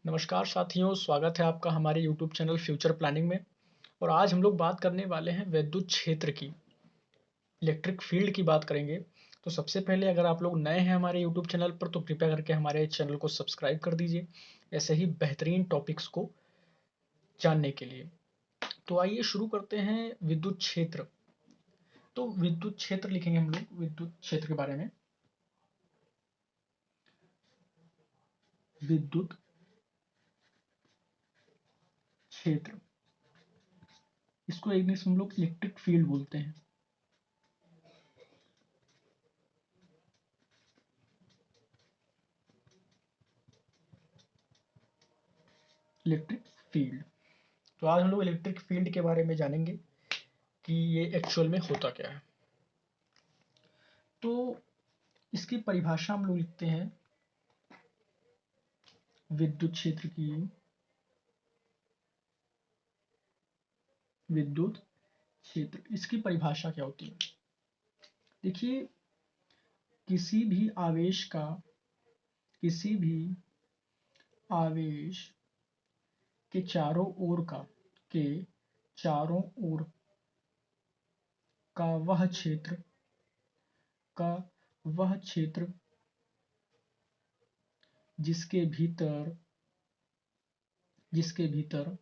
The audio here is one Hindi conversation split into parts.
नमस्कार साथियों, स्वागत है आपका हमारे यूट्यूब चैनल फ्यूचर प्लानिंग में। और आज हम लोग बात करने वाले हैं विद्युत क्षेत्र की, इलेक्ट्रिक फील्ड की बात करेंगे। तो सबसे पहले अगर आप लोग नए हैं हमारे यूट्यूब चैनल पर तो कृपया करके हमारे चैनल को सब्सक्राइब कर दीजिए, ऐसे ही बेहतरीन टॉपिक्स को जानने के लिए। तो आइए शुरू करते हैं विद्युत क्षेत्र। तो विद्युत क्षेत्र लिखेंगे हम लोग विद्युत क्षेत्र के बारे में। विद्युत क्षेत्र, इसको इंग्लिश में हम लोग इलेक्ट्रिक फील्ड बोलते हैं। Electric field. तो आज हम लोग इलेक्ट्रिक फील्ड के बारे में जानेंगे कि ये एक्चुअल में होता क्या है। तो इसकी परिभाषा हम लोग लिखते हैं विद्युत क्षेत्र की। विद्युत क्षेत्र, इसकी परिभाषा क्या होती है? देखिए, किसी भी आवेश का, किसी भी आवेश के चारों ओर का, के चारों ओर का वह क्षेत्र, का वह क्षेत्र जिसके भीतर, जिसके भीतर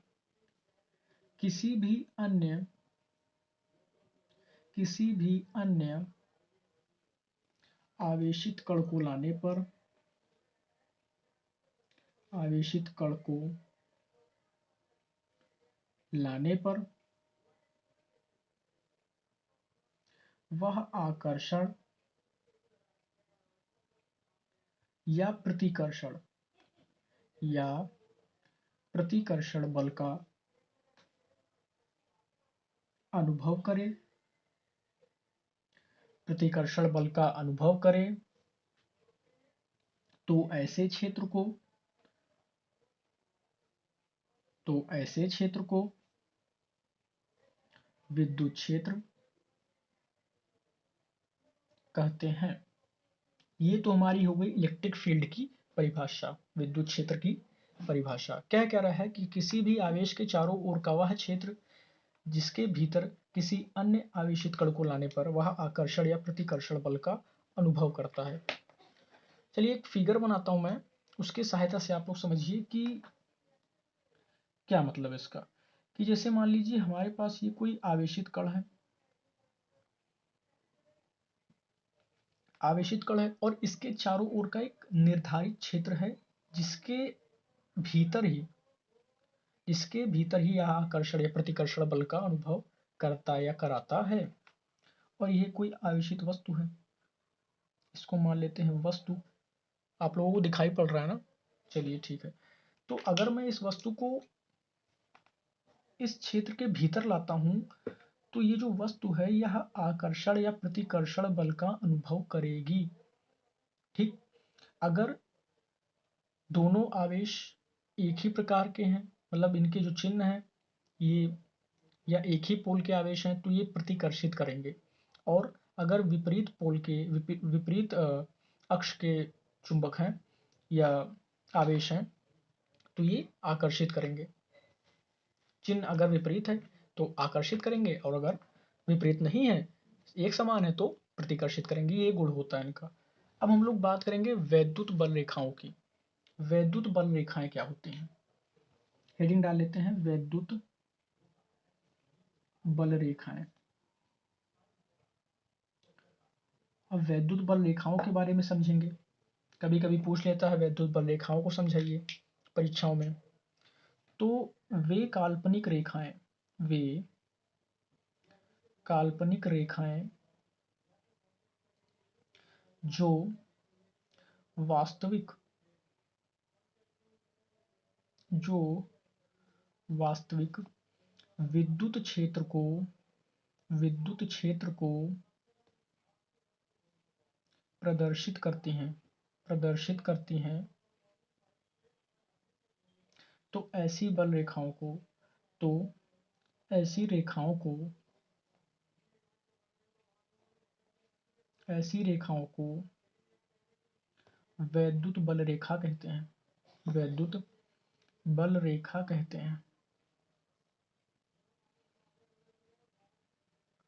किसी भी अन्य, किसी भी अन्य आवेशित कण को लाने पर, आवेशित कण को लाने पर वह आकर्षण या प्रतिकर्षण, या प्रतिकर्षण बल का अनुभव करे, प्रतिकर्षण बल का अनुभव करे, तो ऐसे क्षेत्र को, तो ऐसे क्षेत्र को विद्युत क्षेत्र कहते हैं। ये तो हमारी हो गई इलेक्ट्रिक फील्ड की परिभाषा, विद्युत क्षेत्र की परिभाषा। कह रहा है कि किसी भी आवेश के चारों ओर का वह क्षेत्र जिसके भीतर किसी अन्य आवेशित कण को लाने पर वह आकर्षण या प्रतिकर्षण बल का अनुभव करता है। चलिए एक फिगर बनाता हूं मैं, उसकी सहायता से आप लोग समझिए कि क्या मतलब है इसका। कि जैसे मान लीजिए हमारे पास ये कोई आवेशित कण है, आवेशित कण है और इसके चारों ओर का एक निर्धारित क्षेत्र है जिसके भीतर ही, इसके भीतर ही यह आकर्षण या प्रतिकर्षण बल का अनुभव करता या कराता है। और यह कोई आवेशित वस्तु है, इसको मान लेते हैं वस्तु। आप लोगों को दिखाई पड़ रहा है ना? चलिए ठीक है। तो अगर मैं इस वस्तु को इस क्षेत्र के भीतर लाता हूं तो ये जो वस्तु है यह आकर्षण या प्रतिकर्षण बल का अनुभव करेगी। ठीक, अगर दोनों आवेश एक ही प्रकार के हैं, मतलब इनके जो चिन्ह है ये, या एक ही पोल के आवेश हैं, तो ये प्रतिकर्षित करेंगे। और अगर विपरीत पोल के, विपरीत अक्ष के चुंबक हैं या आवेश हैं तो ये आकर्षित करेंगे। चिन्ह अगर विपरीत है तो आकर्षित करेंगे, और अगर विपरीत नहीं है, एक समान है, तो प्रतिकर्षित करेंगे। ये गुण होता है इनका। अब हम लोग बात करेंगे वैद्युत बल रेखाओं की। वैद्युत बल रेखाएं क्या होती हैं? हेडिंग डाल लेते हैं वैद्युत बल रेखाएं। अब वैद्युत बल रेखाओं के बारे में समझेंगे। कभी कभी पूछ लेता है वैद्युत बल रेखाओं को समझाइए परीक्षाओं में। तो वे काल्पनिक रेखाएं, वे काल्पनिक रेखाएं जो वास्तविक, जो वास्तविक विद्युत क्षेत्र को, विद्युत क्षेत्र को प्रदर्शित करती हैं, प्रदर्शित करती हैं, तो ऐसी बल रेखाओं को, तो ऐसी रेखाओं को, ऐसी रेखाओं को वैद्युत बल रेखा कहते हैं। वैद्युत बल रेखा कहते हैं।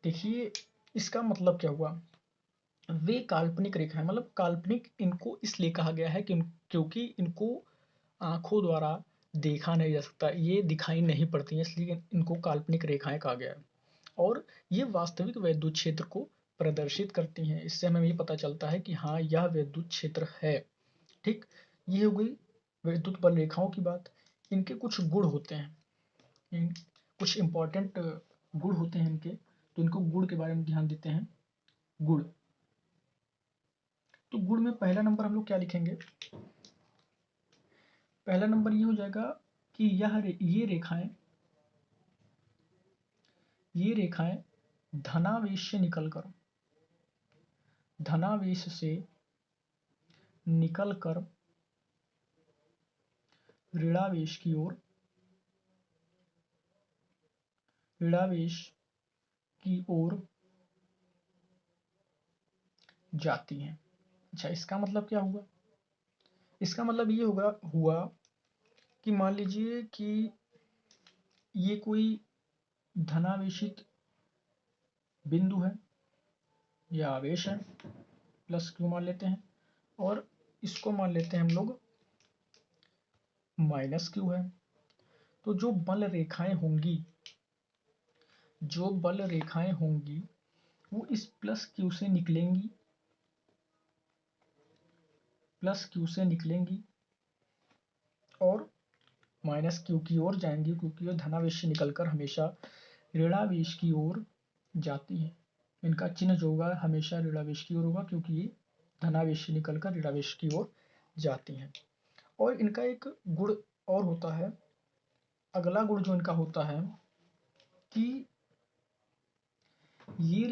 देखिए इसका मतलब क्या हुआ, वे काल्पनिक रेखाएं, मतलब काल्पनिक इनको इसलिए कहा गया है कि क्योंकि इनको आंखों द्वारा देखा नहीं जा सकता, ये दिखाई नहीं पड़ती हैं, इसलिए इनको काल्पनिक रेखाएं कहा गया है। और ये वास्तविक वैद्युत क्षेत्र को प्रदर्शित करती हैं। इससे हमें ये पता चलता है कि हाँ यह वैद्युत क्षेत्र है। ठीक, ये हो गई वैद्युत बल रेखाओं की बात। इनके कुछ गुण होते हैं, कुछ इंपॉर्टेंट गुण होते हैं इनके, तो इनको गुण के बारे में ध्यान देते हैं। गुण, तो गुण में पहला नंबर हम लोग क्या लिखेंगे, पहला नंबर ये हो जाएगा कि ये रेखाएं धनावेश से निकलकर ऋणावेश की ओर जाती हैं। अच्छा, इसका मतलब क्या हुआ, इसका मतलब ये हुआ कि मान लीजिए कि ये कोई धनावेशित बिंदु है या आवेश है, प्लस क्यू मान लेते हैं, और इसको मान लेते हैं हम लोग माइनस क्यू है। तो जो बल रेखाएं होंगी वो इस प्लस क्यू से निकलेंगी और माइनस क्यू की ओर जाएंगी, क्योंकि ये धनावेश से निकलकर हमेशा ऋणावेश की ओर जाती है। इनका चिन्ह जो होगा हमेशा ऋणावेश की ओर होगा, क्योंकि ये धनावेश से निकलकर ऋणावेश की ओर जाती हैं। और इनका एक गुण और होता है, अगला गुण जो इनका होता है कि ये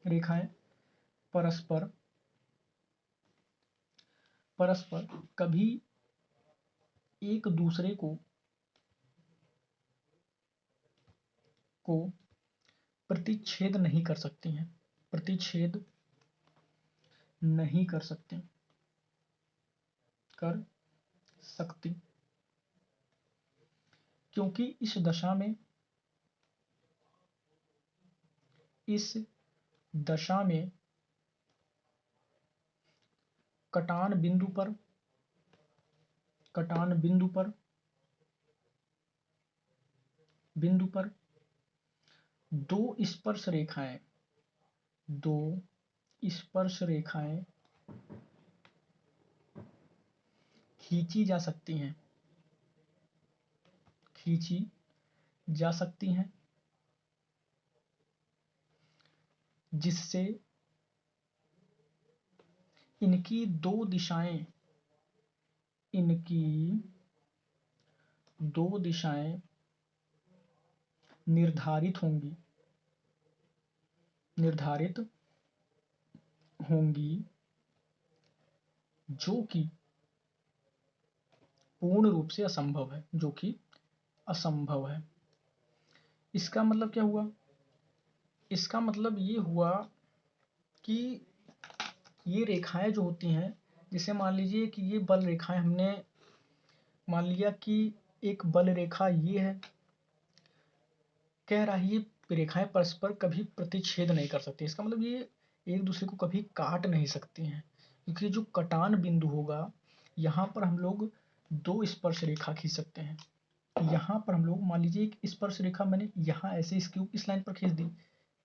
रेखाएं परस्पर कभी एक दूसरे को प्रतिच्छेद नहीं कर सकती हैं, क्योंकि इस दशा में कटान बिंदु पर दो स्पर्श रेखाएं खींची जा सकती हैं, जिससे इनकी दो दिशाएं निर्धारित होंगी, जो कि पूर्ण रूप से असंभव है। इसका मतलब क्या हुआ, इसका मतलब ये हुआ कि ये रेखाएं जो होती हैं, जैसे मान लीजिए कि ये बल रेखाएं, हमने मान लिया कि एक बल रेखा ये है, कह रहा है ये रेखाएं परस्पर कभी प्रतिच्छेद नहीं कर सकती। इसका मतलब ये एक दूसरे को कभी काट नहीं सकती हैं, क्योंकि जो कटान बिंदु होगा यहाँ पर हम लोग दो स्पर्श रेखा खींच सकते हैं। यहाँ पर हम लोग मान लीजिए एक स्पर्श रेखा मैंने यहाँ ऐसे इस लाइन पर खींच दी,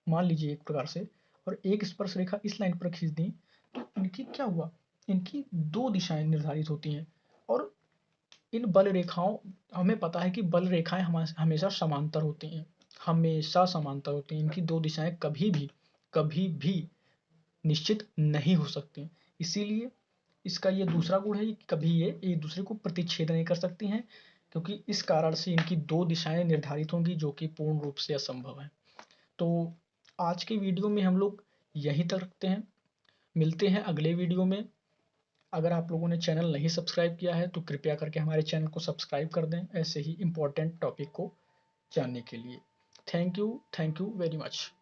मान लीजिए एक प्रकार से, और एक स्पर्श रेखा इस लाइन पर खींच दी, तो इनकी क्या हुआ, इनकी दो दिशाएं निर्धारित होती हैं। और इन बल रेखाओं, हमें पता है कि बल रेखाएं हमेशा समांतर होती हैं, इनकी दो दिशाएं कभी भी निश्चित नहीं हो सकती। इसीलिए इसका ये दूसरा गुण है कि कभी ये एक दूसरे को प्रतिच्छेद नहीं कर सकती हैं, क्योंकि इस कारण से इनकी दो दिशाएं निर्धारित होंगी, जो कि पूर्ण रूप से असंभव है। तो आज के वीडियो में हम लोग यहीं तक रखते हैं, मिलते हैं अगले वीडियो में। अगर आप लोगों ने चैनल नहीं सब्सक्राइब किया है तो कृपया करके हमारे चैनल को सब्सक्राइब कर दें, ऐसे ही इम्पोर्टेंट टॉपिक को जानने के लिए। Thank you very much.